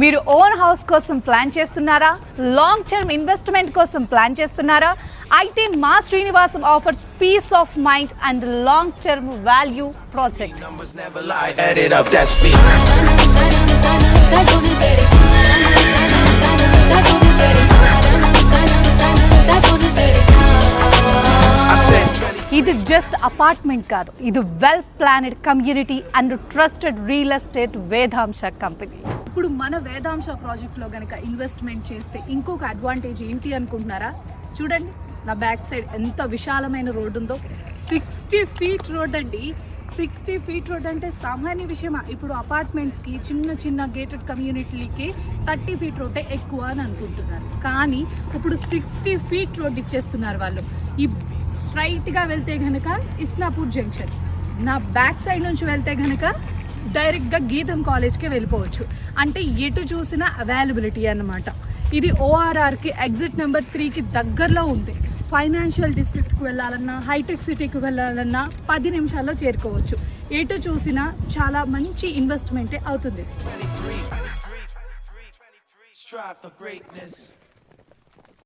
మీరు own house కోసం plan చేస్తున్నారా? లాంగ్ టర్మ్ ఇన్వెస్ట్మెంట్ కోసం ప్లాన్ చేస్తున్నారా? అయితే మా Srinivasam offers peace of mind and long term value project. ఇది జస్ట్ అపార్ట్మెంట్ కాదు, ఇది well planned community and trusted real estate Vedansha company. ఇప్పుడు మన వేదాంశ ప్రాజెక్ట్లో కనుక ఇన్వెస్ట్మెంట్ చేస్తే ఇంకొక అడ్వాంటేజ్ ఏంటి అనుకుంటున్నారా? చూడండి, నా బ్యాక్ సైడ్ ఎంత విశాలమైన రోడ్డు ఉందో. 60 ఫీట్ రోడ్ అండి. 60 ఫీట్ రోడ్ అంటే సామాన్య విషయమా? ఇప్పుడు అపార్ట్మెంట్స్కి చిన్న చిన్న గేటెడ్ కమ్యూనిటీలకి 30 ఫీట్ రోడ్డే ఎక్కువ అని అనుకుంటున్నారు. కానీ ఇప్పుడు 60 ఫీట్ రోడ్ ఇచ్చేస్తున్నారు వాళ్ళు. ఈ స్ట్రైట్గా వెళ్తే కనుక ఇస్నాపూర్ జంక్షన్, నా బ్యాక్ సైడ్ నుంచి వెళ్తే కనుక డైరెక్ట్గా గీతం కాలేజ్కి వెళ్ళిపోవచ్చు. అంటే ఎటు చూసినా అవైలబిలిటీ అన్నమాట. ఇది ఓఆర్ఆర్కి ఎగ్జిట్ నెంబర్ 3కి దగ్గరలో ఉంది. ఫైనాన్షియల్ డిస్ట్రిక్ట్కి వెళ్ళాలన్నా, హైటెక్ సిటీకి వెళ్ళాలన్నా 10 నిమిషాల్లో చేరుకోవచ్చు. ఎటు చూసినా చాలా మంచి ఇన్వెస్ట్మెంటే అవుతుంది.